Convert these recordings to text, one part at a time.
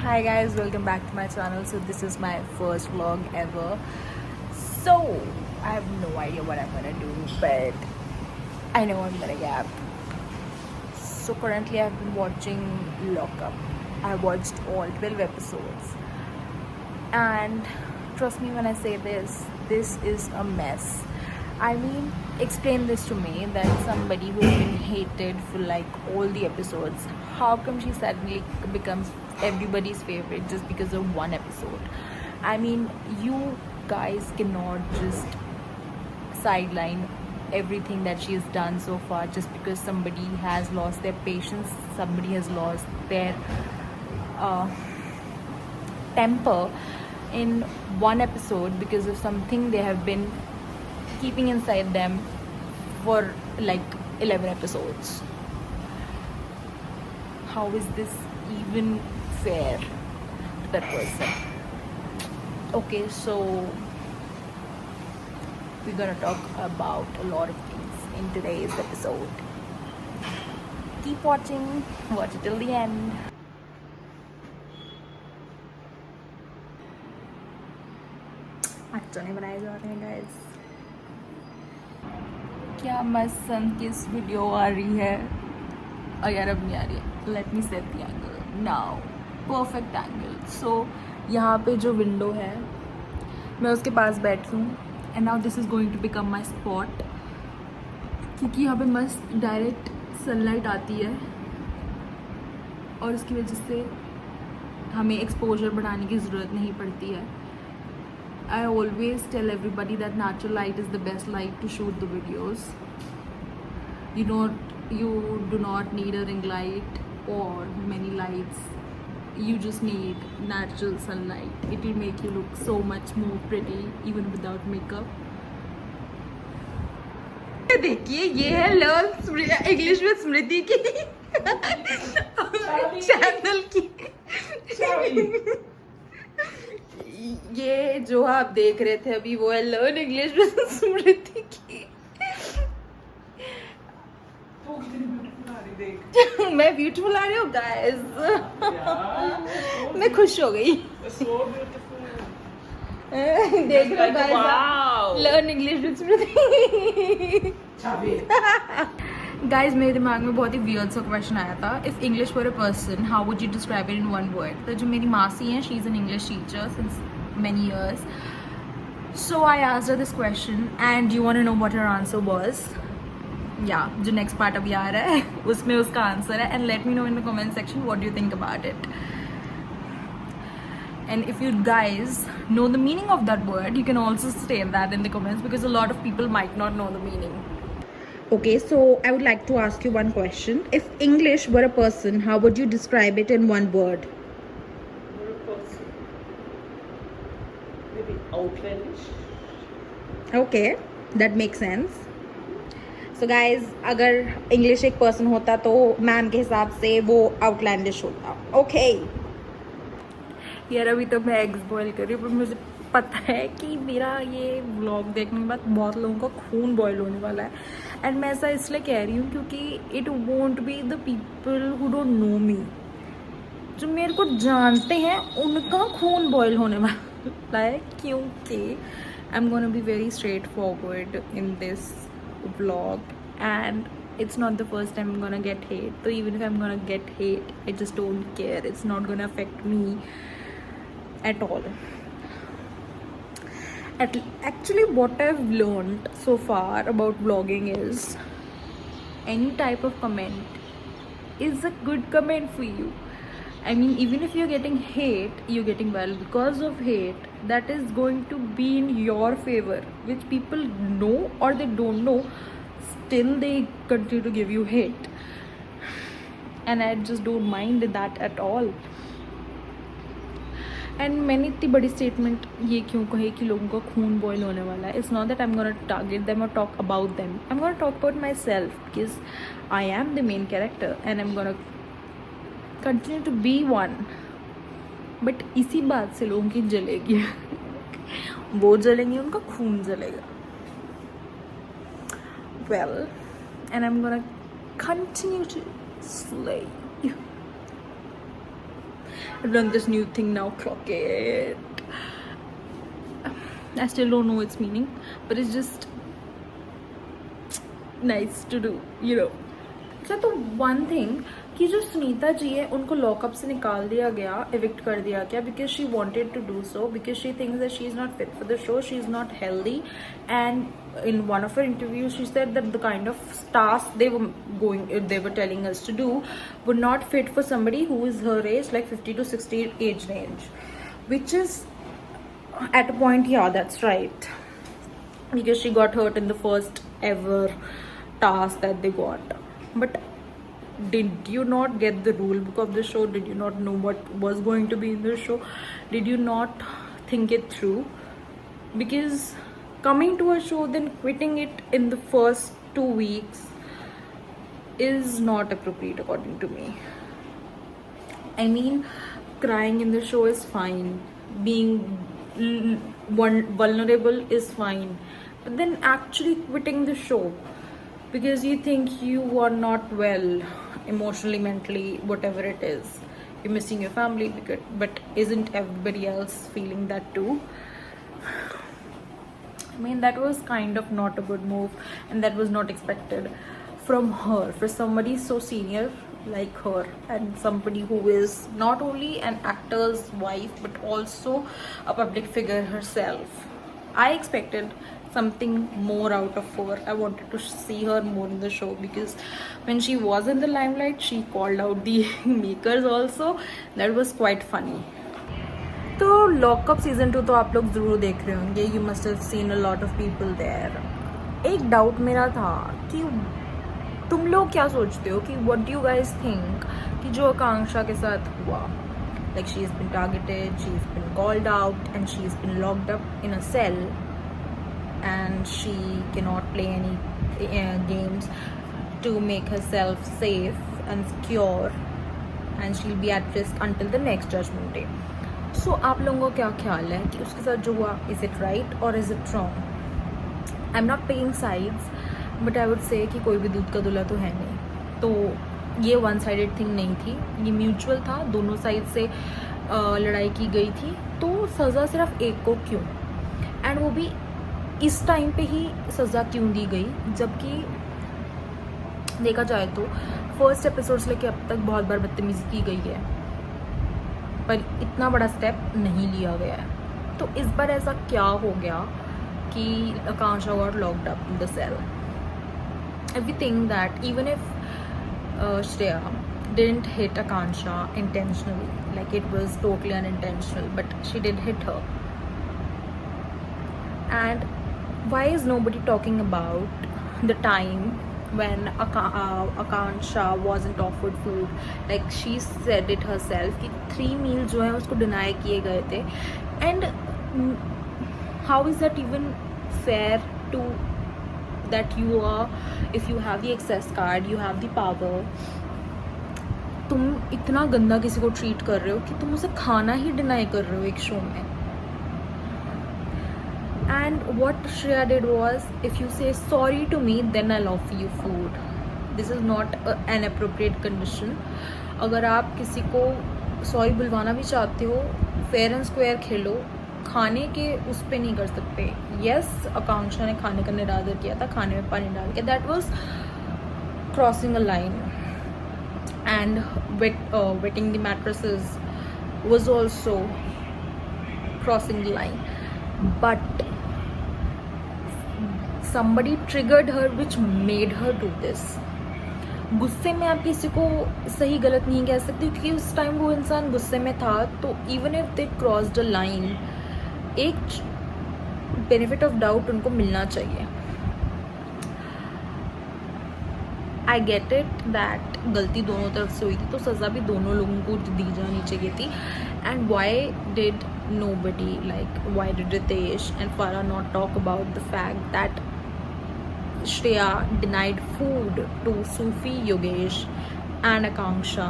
Hi guys, welcome back to my channel. So this is my first vlog ever. So I have no idea what I'm gonna do, but I know I'm gonna gap. So currently I've been watching Lock Up. I watched all 12 episodes. And trust me when I say this is a mess. I mean, explain this to me that somebody who's been hated for like all the episodes, how come she suddenly becomes everybody's favorite just because of one episode? I mean, you guys cannot just sideline everything that she has done so far just because somebody has lost their patience, somebody has lost their uh, temper in one episode because of something they have been keeping inside them for like 11 episodes. How is this even fair to that person? Okay, so we're gonna talk about a lot of things in today's episode. Keep watching, watch it till the end. अच्छा नहीं बनाए जा रहे हैं guys. क्या मस्त सन किस video आ रही है. यार अब नहीं आ रही है. Let me set the angle now. Perfect angle. So यहाँ पे जो विंडो है मैं उसके पास बैठी हूँ and now this is going to become my spot क्योंकि यहाँ पे मस्त डायरेक्ट सनलाइट आती है और उसकी वजह से हमें एक्सपोजर बढ़ाने की ज़रूरत नहीं पड़ती है. I always tell everybody that natural light is the best light to shoot the videos. You do not need a ring light or many lights. You just need natural sunlight. It will make you look so much more pretty even without makeup. देखिए ये है learn English with स्मृति की channel की. ये जो आप देख रहे थे अभी वो है लर्न इंग्लिश विद स्मृति की. मैं ब्यूटीफुल आ रही हूँ गाइस. मैं खुश हो गई. देख रहे हो guys, learn English with Smriti. Guys मेरे दिमाग में बहुत ही वियर्ड सा क्वेश्चन आया था. If English for a person how would you describe it in one word. तो जो मेरी मासी हैं she is an English teacher since many years, so I asked her this question and you want to know what her answer was? Yeah, जो next part अभी आ रहा है उसमें उसका आंसर है. And let me know in the comment section what do you think about it. And if you guys know the meaning of that word, you can also state that in the comments because a lot of people might not know the meaning. Okay, so I would like to ask you one question. If English were a person, how would you describe it in one word? Outlandish. Okay, that makes sense. So guys, अगर English एक person होता तो ma'am के हिसाब से वो outlandish होता. Okay यार अभी तो मैं एग्स बॉयल कर रही हूँ पर मुझे पता है कि मेरा ये व्लॉग देखने के बाद बहुत लोगों का खून बॉयल होने वाला है. एंड मैं ऐसा इसलिए कह रही हूँ क्योंकि it won't be the people who don't know me. जो मेरे को जानते हैं उनका खून बॉयल होने वाला है क्योंकि आई am gonna be very straight forward in this vlog and it's not the first time I'm gonna get hate. So even if I'm gonna get hate, I just don't care. It's not gonna affect me at all. Actually, what I've learned so far about vlogging is any type of comment is a good comment for you. I mean, even if you're getting hate, you're getting well because of hate that is going to be in your favor, which people know or they don't know. Still they continue to give you hate and I just don't mind that at all. And मैंने इतनी बड़ी statement ये क्यों कही कि लोगों का खून बॉयल होने वाला है. It's not that I am gonna target them और talk about them. I am gonna talk about myself because I am the main character and I am gonna continue to be one. But इसी बात से लोगों की जलेगी वो जलेंगे, उनका खून जलेगा. Well, and I'm gonna continue to slay. Run this new thing now, clock it. I still don't know its meaning, but it's just nice to do, you know. अच्छा, तो वन थिंग कि जो सुनीता जी है उनको लॉकअप से निकाल दिया गया, एविक्ट कर दिया गया, because she wanted to do so, because she thinks that she is not fit for the show, she is not healthy, and in one of her interviews she said that the kind of task they were telling us to do would not fit for somebody who is her age, like 50 to 60 age range, which is at a point, yeah, that's right, because she got hurt in the first ever task that they got. But did you not get the rule book of the show? Did you not know what was going to be in the show? Did you not think it through? Because coming to a show then quitting it in the first 2 weeks is not appropriate according to me. I mean, crying in the show is fine, being vulnerable is fine, but then actually quitting the show because you think you are not well emotionally, mentally, whatever it is, you're missing your family, but isn't everybody else feeling that too? I mean, that was kind of not a good move, and that was not expected from her, for somebody so senior like her, and somebody who is not only an actor's wife but also a public figure herself. I expected something more out of her. I wanted to see her more in the show, because when she was in the limelight she called out the makers also. That was quite funny. तो lockup season 2 तो आप लोग ज़रूर देख रहे होंगे. You must have seen a lot of people there. एक doubt मेरा था कि तुम लोग क्या सोचते हो कि what do you guys think कि जो आकांक्षा के साथ हुआ, like she's been targeted, she's been called out, and she's been locked up in a cell, and she cannot play any games to make herself safe and secure, and she'll be at risk until the next judgment day. So आप लोगों का क्या ख्याल है कि उसके साथ जो हुआ, is it right or is it wrong? I'm not picking sides, but I would say कि कोई भी दूध का दूल्हा तो है नहीं. तो ये वन साइडेड थिंग नहीं थी, ये म्यूचुअल था, दोनों साइड से लड़ाई की गई थी. तो सज़ा सिर्फ एक को क्यों, एंड वो भी इस टाइम पे ही सज़ा क्यों दी गई, जबकि देखा जाए तो फर्स्ट एपिसोड से लेकर अब तक बहुत बार बदतमीज़ी की गई है, पर इतना बड़ा स्टेप नहीं लिया गया है. तो इस बार ऐसा क्या हो गया कि Akanksha got locked up in the cell? If we think that even if Shreya didn't hit Akansha intentionally, like it was totally unintentional, but she did hit her. And why is nobody talking about the time when Akansha wasn't offered food? Like she said it herself कि 3 meals जो है उसको deny किए गए थे. And how is that even fair to that you are, if you have the access card, you have the power, तुम इतना गंदा किसी को ट्रीट कर रहे हो कि तुम उसे खाना ही डिनाई कर रहे हो एक शो में. And what Shreya did was, if you say sorry to me, then I'll offer you food. This is not an appropriate condition. अगर आप किसी को सॉरी बुलवाना भी चाहते हो, फेयर एंड स्क्वायर खेलो, खाने के उस पर नहीं कर सकते. यस, आकांक्षा ने खाने का निरादर किया था, खाने में पानी डाल के, that was crossing a line. And wetting the mattresses was also crossing the line. But somebody triggered her which made her do this. गुस्से में आप किसी को सही गलत नहीं कह सकते, क्योंकि उस टाइम वो इंसान गुस्से में था. तो even if they crossed a line, एक बेनिफिट ऑफ डाउट उनको मिलना चाहिए. आई गेट इट दैट गलती दोनों तरफ से हुई थी, तो सज़ा भी दोनों लोगों को दी जानी चाहिए थी. And why did nobody, like why did Ritesh and Farah not talk about the fact that Shreya denied food to Sufi, Yogesh and Akanksha,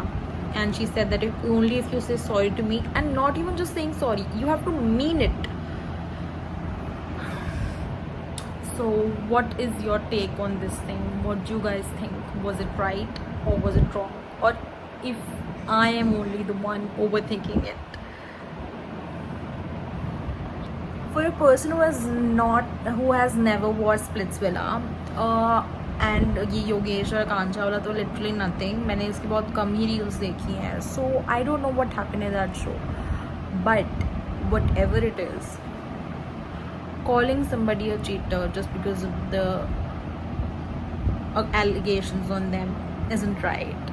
and she said that only if you say sorry to me, and not even just saying sorry, you have to mean it. So what is your take on this thing? What do you guys think? Was it right or was it wrong? Or if I am only the one overthinking it. For a person who has never watched Splitsvilla, and ये योगेश और कांचा वाला तो literally nothing, मैंने इसकी बहुत कम ही reels देखी हैं, so I don't know what happened in that show, but whatever it is, calling somebody a cheater just because of the allegations on them isn't right.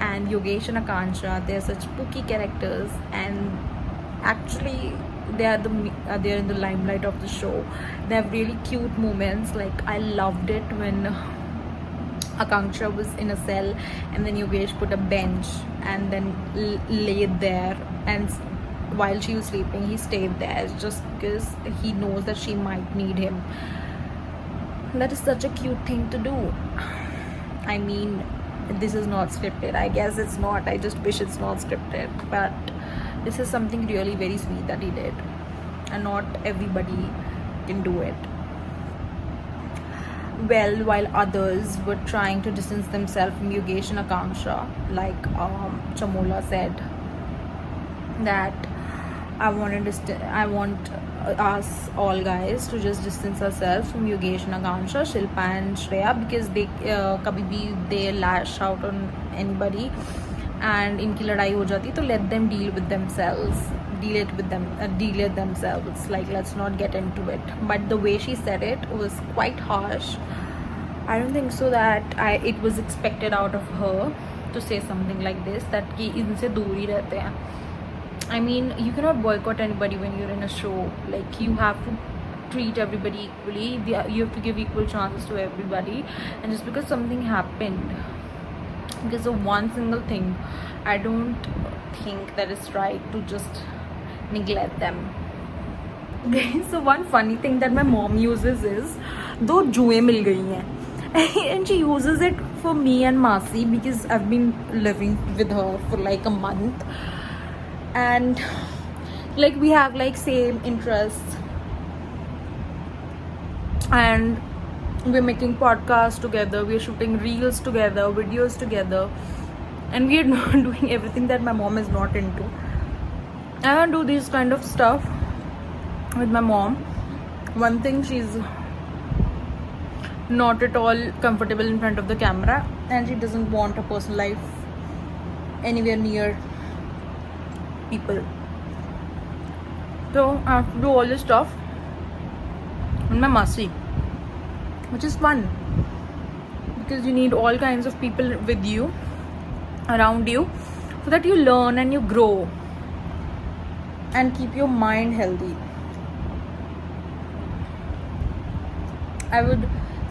And Yogesh and Akansha, they're such spooky characters, and actually they're in the limelight of the show. They have really cute moments. Like, I loved it when Akanksha was in a cell and then Yogesh put a bench and then laid there, and while she was sleeping he stayed there just because he knows that she might need him. That is such a cute thing to do. I mean, this is not scripted. I guess it's not. I just wish it's not scripted. But this is something really very sweet that he did. And not everybody can do it. Well, while others were trying to distance themselves from Yogesh and Akanksha, like Chamola said, that I want us all guys to just distance ourselves from Yogesh and Akanksha, Shilpa and Shreya, because they kabhi bhi they lash out on anybody and इनकी लड़ाई हो जाती, तो let them deal with themselves, deal it themselves. Like, let's not get into it. But the way she said it was quite harsh. I don't think so that it was expected out of her to say something like this, that कि इनसे दूर ही रहते हैं. I mean, you cannot boycott anybody when you're in a show. Like, you have to treat everybody equally. You have to give equal chances to everybody. And just because something happened, because of one single thing, I don't think that it's right to just neglect them. So one funny thing that my mom uses is, दो जुएं मिल गई हैं, and she uses it for me and Masi because I've been living with her for like a month, and like we have like same interests, and we're making podcasts together, we're shooting reels together, videos together, and we're not doing everything that my mom is not into. I don't do this kind of stuff with my mom. One thing, she's not at all comfortable in front of the camera, and she doesn't want her personal life anywhere near people. So I have to do all this stuff with my Masi, which is fun because you need all kinds of people with you, around you, so that you learn and you grow and keep your mind healthy. I would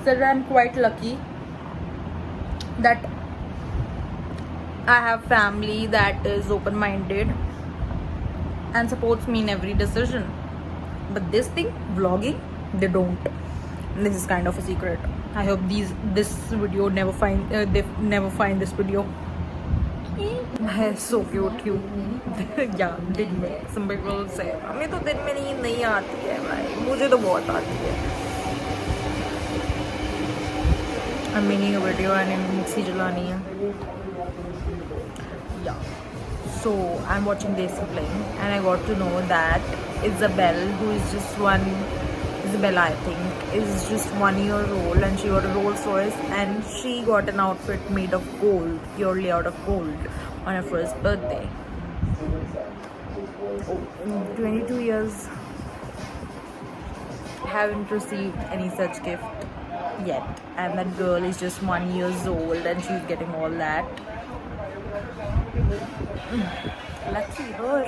say that I'm quite lucky that I have family that is open-minded and supports me in every decision. But this thing, vlogging, they don't. This is kind of a secret. I hope this video they never find this video. मैं so cute हूँ. या दिन में some people say हमें तो दिन में नींद नहीं आती है भाई, मुझे तो बहुत आती है. I'm making a video and mixie चलानी है. Yeah. So I'm watching Desi playing, and I got to know that Isabella, I think, is just 1 year old, and she got a Rolls Royce, and she got an outfit made of gold, purely out of gold, on her first birthday. In 22 years, I haven't received any such gift yet, and that girl is just 1 year old, and she's getting all that. Lucky her.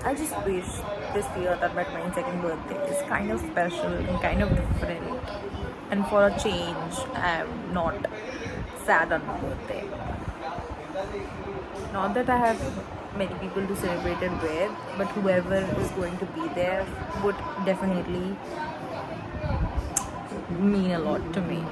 I just wish this year that my 22nd birthday is kind of special and kind of different, and for a change, I'm not sad on my birthday. Not that I have many people to celebrate it with, but whoever is going to be there would definitely mean a lot to me.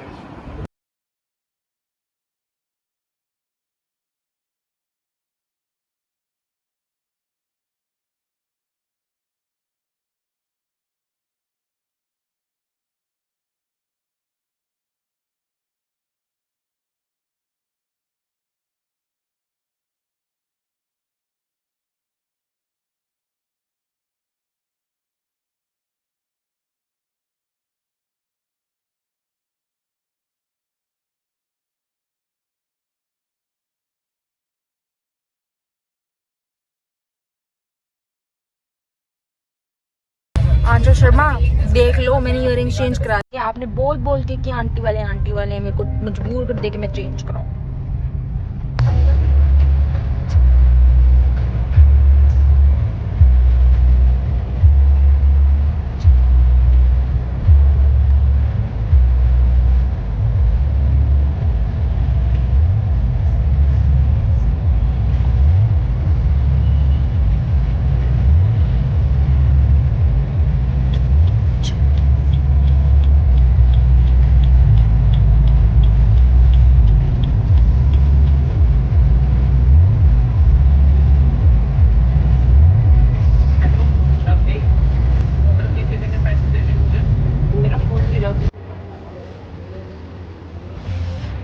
आंचल शर्मा देख लो, मैंने earrings change करा दिए। आपने बोल बोल के कि aunty वाले मेरे को मजबूर कर दे के मैं चेंज कराऊं।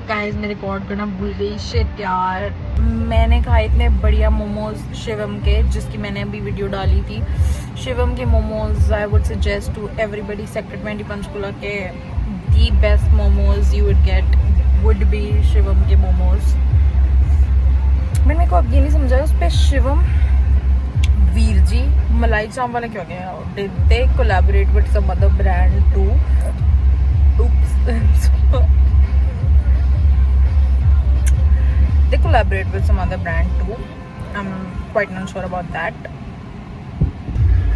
गाइस मैं रिकॉर्ड करना भूल गई, शिट यार। मैंने खाए इतने बढ़िया मोमोज शिवम के, जिसकी मैंने अभी वीडियो डाली थी। शिवम के momos I would suggest to everybody. Sector 20 Panchkula के the best momos you would get would be Shivam के मोमोज। मैंने को अब ये नहीं समझा उस पर शिवम वीर जी मलाई चांप वाला क्यों गया? Did they collaborate with some other brand too? They collaborate with some other brand too. I'm quite not sure about that.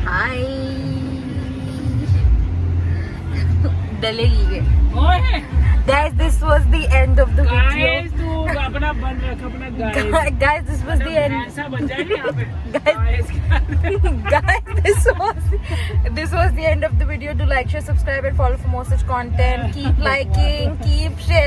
Hi. डलेगी guys, this was the end of the video. Guys, तू अपना बंद रख अपना guys, this was the end. ऐसा बन जाएगा यहाँ पे guys, this was the end of the video. Do like, share, subscribe and follow for more such content. Keep liking, keep sharing.